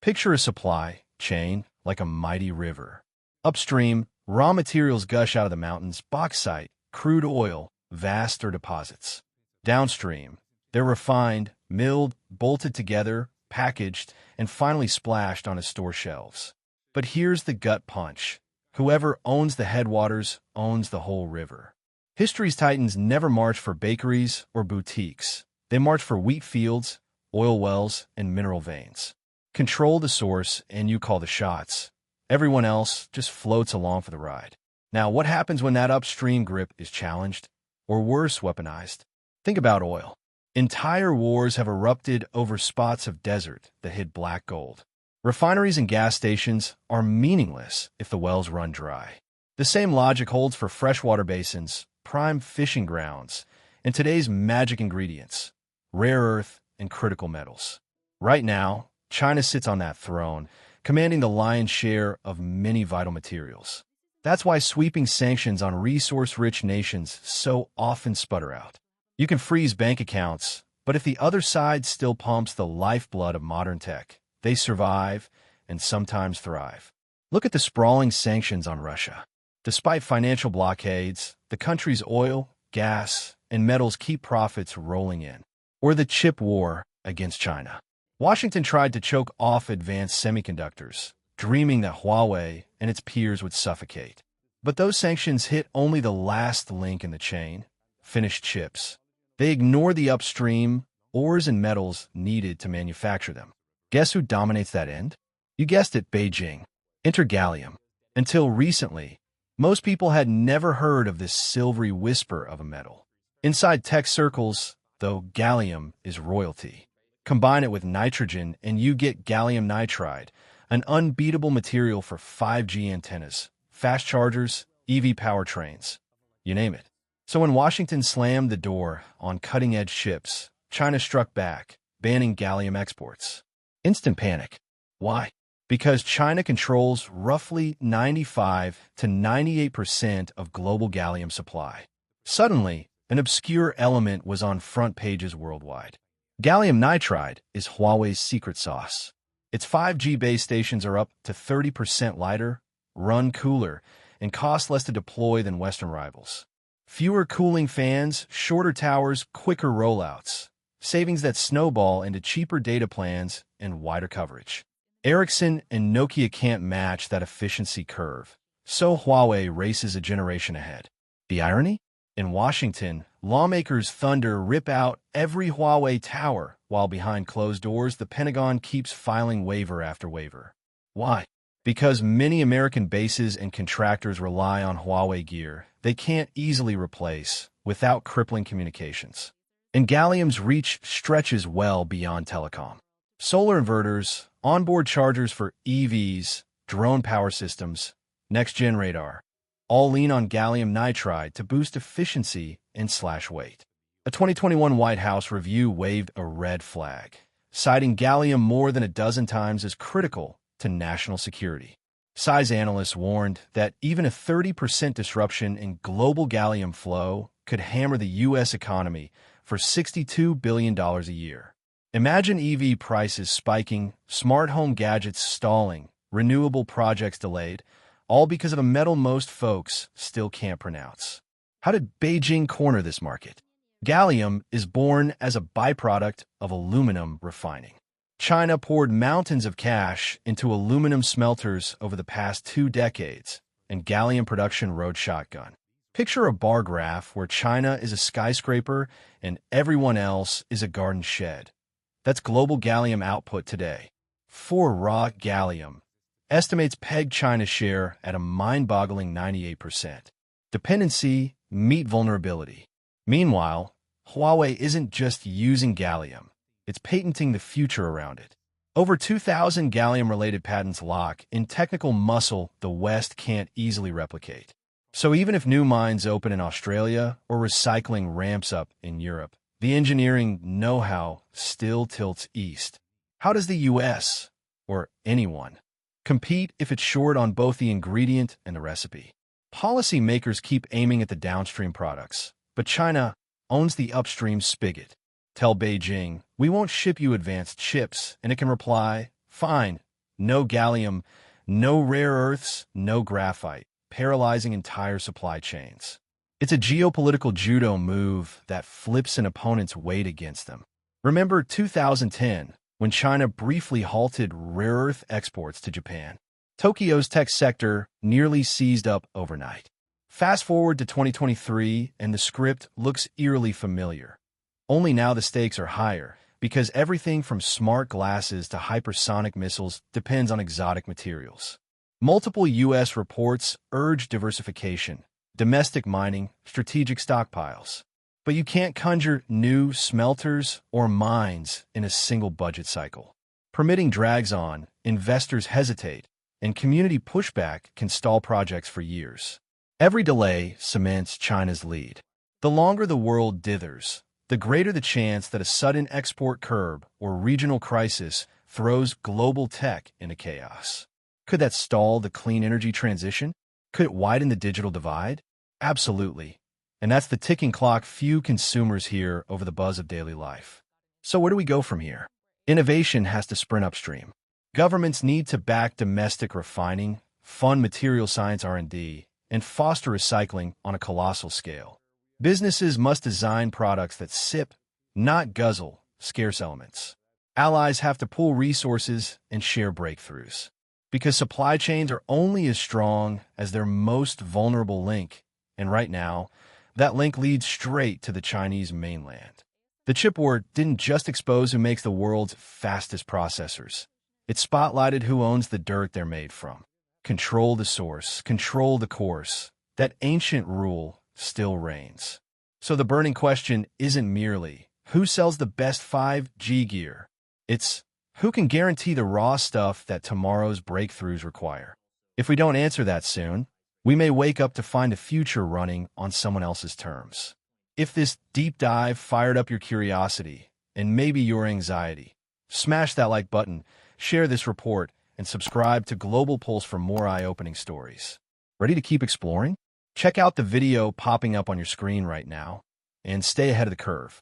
Picture a supply chain like a mighty river. Upstream, raw materials gush out of the mountains, bauxite, crude oil, vast deposits. Downstream, they're refined, milled, bolted together, packaged, and finally splashed onto store shelves. But here's the gut punch. Whoever owns the headwaters owns the whole river. History's titans never march for bakeries or boutiques. They march for wheat fields, oil wells, and mineral veins. Control the source and you call the shots. Everyone else just floats along for the ride. Now, what happens when that upstream grip is challenged? Or worse, weaponized? Think about oil. Entire wars have erupted over spots of desert that hid black gold. Refineries and gas stations are meaningless if the wells run dry. The same logic holds for freshwater basins, prime fishing grounds, and today's magic ingredients, rare earth and critical metals. Right now, China sits on that throne, commanding the lion's share of many vital materials. That's why sweeping sanctions on resource-rich nations so often sputter out. You can freeze bank accounts, but if the other side still pumps the lifeblood of modern tech, they survive and sometimes thrive. Look at the sprawling sanctions on Russia. Despite financial blockades, the country's oil, gas, and metals keep profits rolling in. Or the chip war against China. Washington tried to choke off advanced semiconductors, dreaming that Huawei and its peers would suffocate. But those sanctions hit only the last link in the chain, finished chips. They ignore the upstream, ores and metals needed to manufacture them. Guess who dominates that end? You guessed it, Beijing. Enter gallium. Until recently, most people had never heard of this silvery whisper of a metal. Inside tech circles, though, gallium is royalty. Combine it with nitrogen and you get gallium-nitride, an unbeatable material for 5G antennas, fast chargers, EV powertrains, you name it. So when Washington slammed the door on cutting-edge chips, China struck back, banning gallium exports. Instant panic. Why? Because China controls roughly 95 to 98% of global gallium supply. Suddenly, an obscure element was on front pages worldwide. Gallium nitride is Huawei's secret sauce. Its 5G base stations are up to 30% lighter, run cooler, and cost less to deploy than Western rivals. Fewer cooling fans, shorter towers, quicker rollouts. Savings that snowball into cheaper data plans and wider coverage. Ericsson and Nokia can't match that efficiency curve, so Huawei races a generation ahead. The irony? In Washington, lawmakers thunder rip out every Huawei tower, while behind closed doors the Pentagon keeps filing waiver after waiver. Why? Because many American bases and contractors rely on Huawei gear they can't easily replace without crippling communications. And gallium's reach stretches well beyond telecom. Solar inverters, onboard chargers for EVs, drone power systems, next-gen radar, all lean on gallium nitride to boost efficiency and slash weight. A 2021 White House review waved a red flag, citing gallium more than a dozen times as critical to national security. Size analysts warned that even a 30% disruption in global gallium flow could hammer the U.S. economy for $62 billion a year. Imagine EV prices spiking, smart home gadgets stalling, renewable projects delayed, all because of a metal most folks still can't pronounce. How did Beijing corner this market? Gallium is born as a byproduct of aluminum refining. China poured mountains of cash into aluminum smelters over the past 2 decades, and gallium production rode shotgun. Picture a bar graph where China is a skyscraper and everyone else is a garden shed. That's global gallium output today. For raw gallium, estimates peg China's share at a mind-boggling 98%. Dependency, meet vulnerability. Meanwhile, Huawei isn't just using gallium. It's patenting the future around it. Over 2,000 gallium-related patents lock in technical muscle the West can't easily replicate. So even if new mines open in Australia or recycling ramps up in Europe, the engineering know-how still tilts east. How does the U.S., or anyone, compete if it's short on both the ingredient and the recipe? Policymakers keep aiming at the downstream products, but China owns the upstream spigot. Tell Beijing, we won't ship you advanced chips, and it can reply, fine, No gallium, no rare earths, no graphite, paralyzing entire supply chains. It's a geopolitical judo move that flips an opponent's weight against them. Remember 2010, when China briefly halted rare earth exports to Japan? Tokyo's tech sector nearly seized up overnight. Fast forward to 2023, and the script looks eerily familiar. Only now the stakes are higher, because everything from smart glasses to hypersonic missiles depends on exotic materials. Multiple U.S. reports urge diversification, domestic mining, strategic stockpiles. But you can't conjure new smelters or mines in a single budget cycle. Permitting drags on, investors hesitate, and community pushback can stall projects for years. Every delay cements China's lead. The longer the world dithers, the greater the chance that a sudden export curb or regional crisis throws global tech into chaos. Could that stall the clean energy transition? Could it widen the digital divide? Absolutely. And that's the ticking clock few consumers hear over the buzz of daily life. So where do we go from here? Innovation has to sprint upstream. Governments need to back domestic refining, fund material science R&D, and foster recycling on a colossal scale. Businesses must design products that sip, not guzzle, scarce elements. Allies have to pool resources and share breakthroughs, because supply chains are only as strong as their most vulnerable link, and right now, that link leads straight to the Chinese mainland. The chip war didn't just expose who makes the world's fastest processors. It spotlighted who owns the dirt they're made from. Control the source, control the course. That ancient rule still reigns. So the burning question isn't merely who sells the best 5G gear. It's who can guarantee the raw stuff that tomorrow's breakthroughs require. If we don't answer that soon, we may wake up to find a future running on someone else's terms. If this deep dive fired up your curiosity and maybe your anxiety, smash that like button, share this report, and subscribe to Global Pulse for more eye-opening stories. Ready to keep exploring? Check out the video popping up on your screen right now, and stay ahead of the curve.